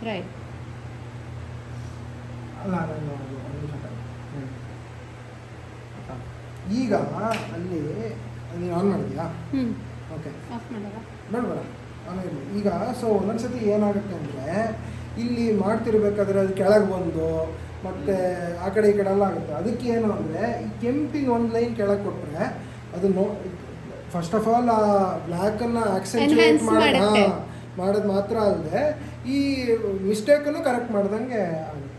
Right. ಅಲ್ಲ ನಾನು ಒಂದು ನಿಮಿಷ ಈಗ ಅಲ್ಲಿ ನೀನು ಆನ್ ಮಾಡಿದ್ಯಾ? ಓಕೆ, ಆಫ್ ಮಾಡಲ್ಲ ಬೇಡ ಆಮೇಲೆ ಈಗ ಸೊ ಒಂದೊಂದ್ಸತಿ ಏನಾಗುತ್ತೆ ಅಂದರೆ ಇಲ್ಲಿ ಮಾಡ್ತಿರ್ಬೇಕಾದ್ರೆ ಅದು ಕೆಳಗೆ ಬಂದು ಮತ್ತು ಆ ಕಡೆ ಈ ಕಡೆ ಎಲ್ಲ ಆಗುತ್ತೆ. ಅದಕ್ಕೆ ಏನು ಅಂದರೆ ಈ ಕೆಂಪಿನ ಒಂದು ಲೈನ್ ಕೆಳಗೆ ಕೊಟ್ಟರೆ ಅದು ಫಸ್ಟ್ ಆಫ್ ಆಲ್ ಆ ಬ್ಲ್ಯಾಕನ್ನು ಆಕ್ಸೆಂಚುಯೇಟ್ ಮಾಡೋದು ಮಾತ್ರ ಅಲ್ಲದೆ ಈ ಮಿಸ್ಟೇಕನ್ನು ಕರೆಕ್ಟ್ ಮಾಡ್ದಂಗೆ ಆಗುತ್ತೆ.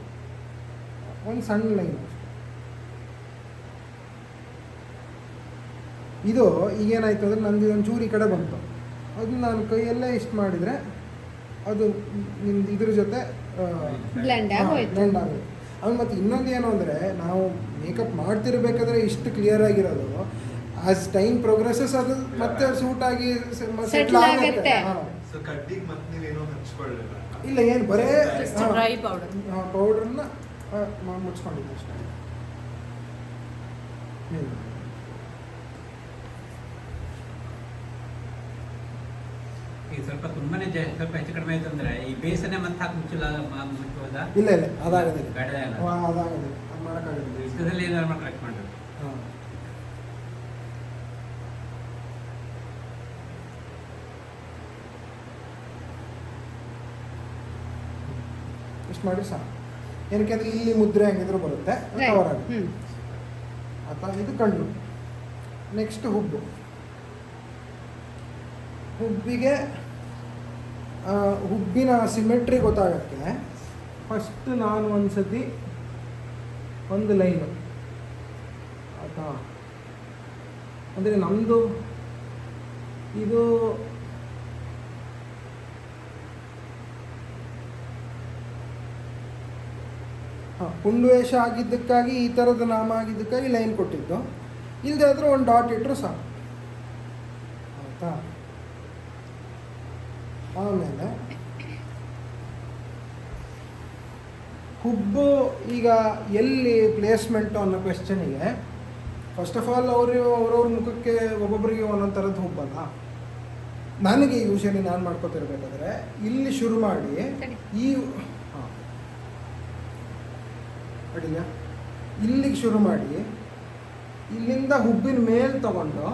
ಒಂದು ಸಣ್ಣ ಲೈನ್ ಇದು ಈಗೇನಾಯ್ತು ಅಂದರೆ ನಂದು ಒಂಚೂರು ಈ ಕಡೆ ಬಂತು, ಅದನ್ನ ನಾನು ಕೈಯಲ್ಲೇ ಇಷ್ಟು ಮಾಡಿದರೆ ಅದು ನಿಮ್ದು ಇದ್ರ ಜೊತೆ ಬ್ಲೆಂಡ್ ಆಗೋಯ್ತು. ಅವ್ನು ಮತ್ತು ಇನ್ನೊಂದು ಏನು ಅಂದರೆ ನಾವು ಮೇಕಪ್ ಮಾಡ್ತಿರ್ಬೇಕಾದ್ರೆ ಇಷ್ಟು ಕ್ಲಿಯರ್ ಆಗಿರೋದು ಆಸ್ ಟೈಮ್ ಪ್ರೋಗ್ರೆಸಸ್ ಅದು ಮತ್ತೆ ಸೂಟ್ ಆಗಿ ಸೆಟ್ಲ್ ಆಗುತ್ತೆ. ಇಲ್ಲ ಏನು ಬರೇ ಪೌಡ್ರನ್ನ ಮುಚ್ಕೊಂಡಿದ್ದೆ ಅಷ್ಟೇ. ಸ್ವಲ್ಪ ತುಂಬಾನೇ ಸ್ವಲ್ಪ ಹೆಚ್ಚು ಕಡಿಮೆ ಆಯ್ತು ಅಂದ್ರೆ ಈ ಬೇಸನೆ ಮತ್ತೆ ಹಾಕಿ ಮುಚ್ಚಬಹುದಾ? ಇಲ್ಲ ಅದಾಗೋದಿಲ್ಲ, ಬೇಡ ಅದಾಗೋದಿಲ್ಲ, ಅದು ಮಾಡೋಕ್ಕಾಗೋದಿಲ್ಲ. ಇಷ್ಟದಲ್ಲಿ ಏನಾದ್ರು ಕರೆಕ್ಟ್ ಮಾಡಬೇಕು. ಇಷ್ಟು ಮಾಡಿ ಸಾಕು. ಏನಕ್ಕೆ ಅಂದರೆ ಇಲ್ಲಿ ಮುದ್ರೆ ಹೆಂಗಿದ್ರು ಬರುತ್ತೆ, ಕವರ್ ಆಗುತ್ತೆ. ಅಥವಾ ಇದು ಕಣ್ಣು. ನೆಕ್ಸ್ಟ್ ಹುಬ್ಬಿಗೆ ಹುಬ್ಬಿನ ಸಿಮೆಟ್ರಿ ಗೊತ್ತಾಗಕ್ಕೆ ಫಸ್ಟ್ ನಾನು ಒಂದ್ಸತಿ ಒಂದು ಲೈನು ಆಯಿತಾ, ಅಂದರೆ ನಮ್ಮದು ಇದು ಪುಂಡುವೇಷ ಆಗಿದ್ದಕ್ಕಾಗಿ ಈ ಥರದ ನಾಮ ಆಗಿದ್ದಕ್ಕಾಗಿ ಲೈನ್ ಕೊಟ್ಟಿದ್ದು, ಇಲ್ಲದೆ ಆದರೂ ಒಂದು ಡಾಟ್ ಇಟ್ಟರು ಸಾಕು ಆಯಿತಾ. ಆಮೇಲೆ ಹುಬ್ಬು ಈಗ ಎಲ್ಲಿ ಪ್ಲೇಸ್ಮೆಂಟು ಅನ್ನೋ ಕ್ವೆಶ್ಚನಿಗೆ ಫಸ್ಟ್ ಆಫ್ ಆಲ್ ಅವ್ರವ್ರ ಮುಖಕ್ಕೆ ಒಬ್ಬೊಬ್ಬರಿಗೆ ಒಂದೊಂದು ಥರದ್ದು ಹುಬ್ಬಲ್ಲ. ನನಗೆ ಯೂಶಲಿ ನಾನು ಮಾಡ್ಕೊತಿರ್ಬೇಕಾದ್ರೆ ಇಲ್ಲಿ ಶುರು ಮಾಡಿ ಈ ಅಡಿಗ ಇಲ್ಲಿಗೆ ಶುರು ಮಾಡಿ ಇಲ್ಲಿಂದ ಹುಬ್ಬಿನ ಮೇಲೆ ತಗೊಂಡು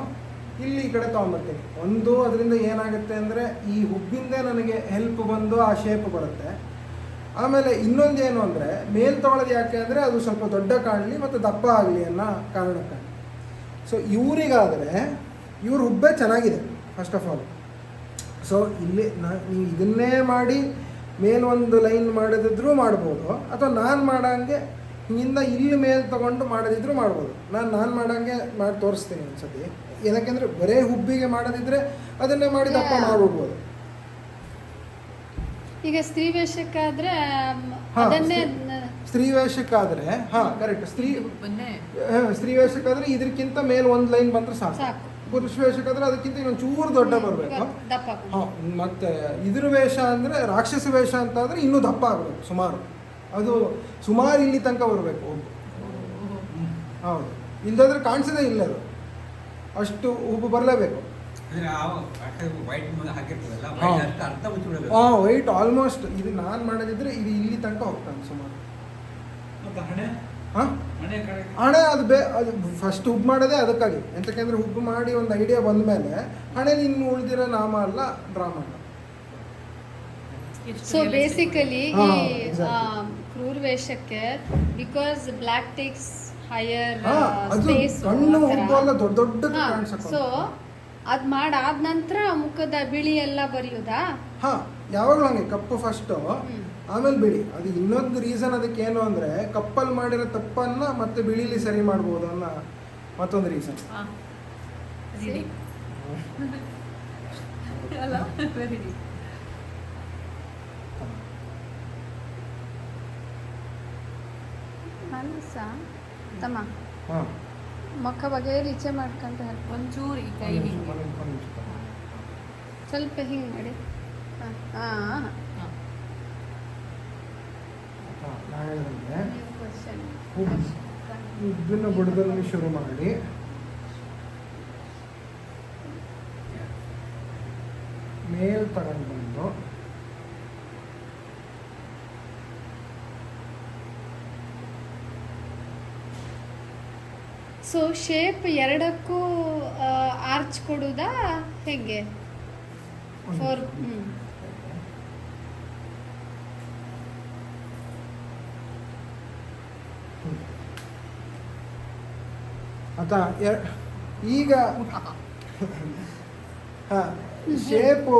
ಇಲ್ಲಿ ಈ ಕಡೆ ತೊಗೊಂಬರ್ತೀನಿ. ಒಂದು ಅದರಿಂದ ಏನಾಗುತ್ತೆ ಅಂದರೆ ಈ ಹುಬ್ಬಿಂದೇ ನನಗೆ ಹೆಲ್ಪ್ ಬಂದು ಆ ಶೇಪ್ ಬರುತ್ತೆ. ಆಮೇಲೆ ಇನ್ನೊಂದೇನು ಅಂದರೆ ಮೇಲ್ ತೊಗೊಳೋದು ಯಾಕೆ ಅಂದರೆ ಅದು ಸ್ವಲ್ಪ ದೊಡ್ಡ ಕಾಣಲಿ ಮತ್ತು ದಪ್ಪ ಆಗಲಿ ಅನ್ನೋ ಕಾರಣಕ್ಕಾಗಿ. ಸೊ ಇವರಿಗಾದರೆ ಇವ್ರ ಹುಬ್ಬೆ ಚೆನ್ನಾಗಿದೆ ಫಸ್ಟ್ ಆಫ್ ಆಲ್. ಸೊ ಇಲ್ಲಿ ನೀವು ಇದನ್ನೇ ಮಾಡಿ ಮೇಲೊಂದು ಲೈನ್ ಮಾಡೋದಿದ್ರೂ ಮಾಡ್ಬೋದು, ಅಥವಾ ನಾನು ಮಾಡೋಂಗೆ ಹಿಂಗಿಂದ ಇಲ್ಲಿ ಮೇಲೆ ತೊಗೊಂಡು ಮಾಡೋದಿದ್ರೂ ಮಾಡ್ಬೋದು. ನಾನು ಮಾಡೋಂಗೆ ಮಾಡಿ ತೋರಿಸ್ತೀನಿ ಒಂದ್ಸತಿ. ಏನಕ್ಕೆಂದರೆ ಬರೇ ಹುಬ್ಬಿಗೆ ಮಾಡೋದಿದ್ರೆ ಅದನ್ನೇ ಮಾಡಿ ದಪ್ಪ ಮಾಡ್ಬಿಡ್ಬೋದು. ಈಗ ಸ್ತ್ರೀ ವೇಷಕ್ಕಾದ್ರೆ ಸ್ತ್ರೀ ವೇಷಕ್ಕಾದ್ರೆ ಕರೆಕ್ಟ್. ಸ್ತ್ರೀ ವೇಷಕ್ಕಾದ್ರೆ ಇದಕ್ಕಿಂತ ಮೇಲೆ ಒಂದು ಲೈನ್ ಬಂದ್ರೆ ಸಾಕು. ಪುರುಷ ವೇಷಕ್ಕಾದ್ರೆ ಅದಕ್ಕಿಂತ ಇನ್ನೊಂದು ಚೂರು ದೊಡ್ಡ ಬರಬೇಕು. ಮತ್ತೆ ಇದ್ರ ವೇಷ ಅಂದರೆ ರಾಕ್ಷಸ ವೇಷ ಅಂತ ಆದರೆ ಇನ್ನೂ ದಪ್ಪ ಆಗಬೇಕು ಸುಮಾರು. ಅದು ಸುಮಾರು ಇಲ್ಲಿ ತನಕ ಬರಬೇಕು. ಹೌದು, ಇಲ್ಲದಾದ್ರೆ ಕಾಣಿಸೋದೇ ಇಲ್ಲ, ಅದು ಅಷ್ಟು ಉಬ್ಬು ಬರಲೇಬೇಕು. ವೈಟ್ ಆಲ್ಮೋಸ್ಟ್ ಇದು ನಾನು ಮಾಡೋದಿದ್ರೆ ಇದು ಇಲ್ಲಿ ತನಕ ಹೋಗ್ತಾನೆ ಸುಮಾರು. ಹಣೆ ಅದು ಫಸ್ಟ್ ಹುಬ್ಬು ಮಾಡೋದೇ ಅದಕ್ಕಾಗಿ. ಎಂತಕ್ಕೆಂದ್ರೆ ಹುಬ್ಬು ಮಾಡಿ ಒಂದು ಐಡಿಯಾ ಬಂದ ಮೇಲೆ ಹಣೆಲಿ ಇನ್ನು ಉಳಿದಿರೋ ನಾಮ ಅಲ್ಲ ಡ್ರಾಮಾ. ಸೊ ಬೇಸಿಕಲಿ ಕ್ರೂರ್ ವೇಷಕ್ಕೆ because black takes higher space, so ಅದ್ ಮಾಡಾದ ನಂತರ ಮುಖದ ಬಿಳಿ ಎಲ್ಲ ಬರೆಯೋದಾ? ಯಾವಾಗಲೂ ಹಂಗೆ ಕಪ್ಪು ಫಸ್ಟು ಆಮೇಲೆ ಬಿಳಿ. ಅದು ಇನ್ನೊಂದು ರೀಸನ್ ಅದಕ್ಕೆ ಏನು ಅಂದರೆ ಕಪ್ಪಲ್ಲಿ ಮಾಡಿರೋ ತಪ್ಪನ್ನು ಮತ್ತೆ ಬಿಳಿಲಿ ಸರಿ ಮಾಡ್ಬೋದು ಅನ್ನೋ ಮತ್ತೊಂದು ರೀಸನ್. ತಮ್ಮ ಮುಖ ಬಗ್ಗೆ ಈಚೆ ಮಾಡ್ಕೊಂತ ಒಂಚೂರು ಈ ಕೈ ಹಿಂಗೆ ಸ್ವಲ್ಪ ಹಿಂಗೆ ಮಾಡಿ. ಇದನ್ನು ಬುಡದಲ್ಲಿ ಶುರು ಮಾಡಿ ಮೇಲ್ ತಗೊಂಡು ಬಂದು ಸೊ ಶೇಪ್ ಎರಡಕ್ಕೂ ಆರ್ಚ್ ಕೊಡುದಾ ಹೇಗೆ? ಫೋರ್ ಆಯ್ತಾ? ಈಗ ಹಾಂ, ಶೇಪು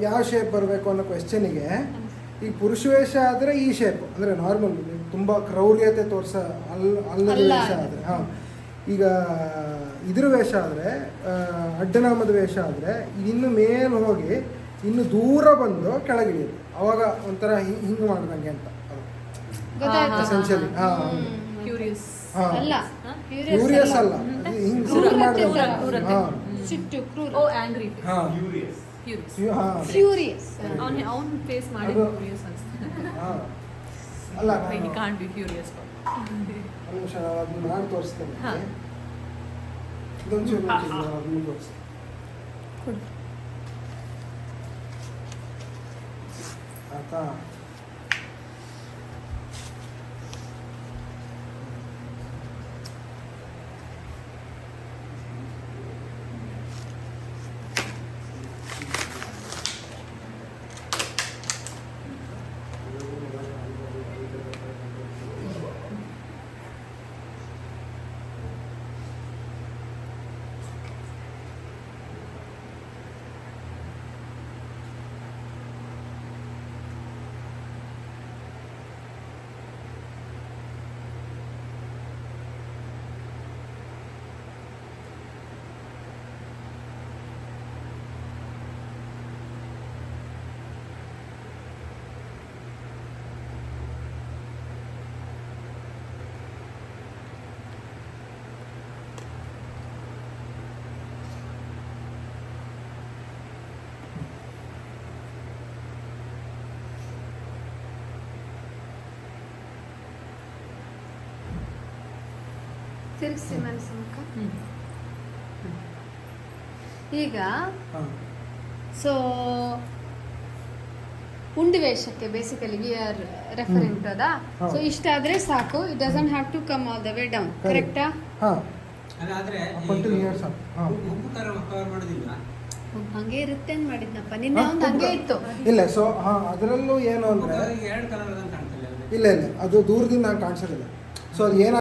ಯಾವ ಶೇಪ್ ಬರಬೇಕು ಅನ್ನೋ ಕ್ವೆಶ್ಚನಿಗೆ, ಈ ಪುರುಷ ವೇಷ ಆದರೆ ಈ ಶೇಪ್ ಅಂದರೆ ನಾರ್ಮಲ್, ತುಂಬ ಕ್ರೌರ್ಯತೆ ಅಲ್ಲದ ಅಲ್ಲ. ವೇಷ ಆದರೆ, ಹಾಂ. ಈಗ ಇದ್ರ ವೇಷ ಆದರೆ, ಅಡ್ಡನಾಮದ ವೇಷ ಆದರೆ ಇನ್ನು ಮೇಲೆ ಹೋಗಿ ಇನ್ನು ದೂರ ಬಂದು ಕೆಳಗಿಳಿಯೋದು, ಅವಾಗ ಒಂಥರ ಹಿಂಗೆ ಮಾಡ್ದಂಗೆ ಅಂತ ಗೊತ್ತಾಯ್ತು. ಎಸೆನ್ಷಿಯಲಿ. ಹಾಂ, ಕ್ಯೂರಿಯಸ್ ಹಾಂ, ಅಲ್ಲ ಕ್ಯೂರಿಯಸ್ ಅಲ್ಲ, ಹಿಂಗೆ ಸಿಟ್ಟು ಮಾಡ್ದಂಗೆ. ಹಾಂ, ಸಿಟ್ಟು ಕ್ರೂರ. ಓ ಆಂಗ್ರಿ ಹಾಂ, ಕ್ಯೂರಿಯಸ್ ಹಾಂ, ಫ್ಯೂರಿಯಸ್. ಅವನ್ ಫೇಸ್ ಮಾಡಿ ಅದು- ಕ್ಯೂರಿಯಸ್ ಅನ್ಸುತ್ತೆ. ಹಾಂ. ಅಲ್ಲ, he ನಾನು can't be curious. ಒಂದು ನಿಮಿಷ ಅದನ್ನ ಮಾಡಿ ತೋರಿಸ್ತೇನೆ. ಹಾ. ಇದೊಂಚೂರು ಅದನ್ನ ತೋರಿಸ್ತೇನೆ. ಕೊಡು. ಆಯ್ತಾ? ತಿರ್ಗಿಸಿ ಮನಸ್ಸು. ಈಗ ಹಾಂ, ಸೊ ಉಂಡಿ ವೇಷಕ್ಕೆ basically we are referring to ಅದಾ. ಹೌದು. ಸೊ ಇಷ್ಟಾದ್ರೆ ಸಾಕು, it doesn't have to come all the way down. ಕರೆಕ್ಟಾ? ಹಾಂ, ಅದಾದ್ರೆ ಕಂಟಿನ್ಯೂಸ್ ಹಾಂ. ಉಪ್ಪು ಕವರ್ ಮಾಡೋದಿಲ್ಲ. ಹಂಗೆ ಇರುತ್ತೆ ಅಂತ ಮಾಡಿದ್ನಪ್ಪ ನಿನ್ನೆ ಒಂದು ಹಂಗೆ ಇತ್ತು. ಇಲ್ಲ, ಸೊ ಹಾಂ, ಅದರಲ್ಲೂ ಏನು ಅಂದರೆ, ಎರಡು ಕಲರ್ ಕಾಣ್ತಲ್ಲ ಅದು. ಇಲ್ಲ ಇಲ್ಲ, ಅದು ದೂರದಿಂದ ಹಂಗೆ ಕಾಣಿಸೋದಿಲ್ಲ. ಸೊ ಅದು ಏನಾಗುತ್ತೆ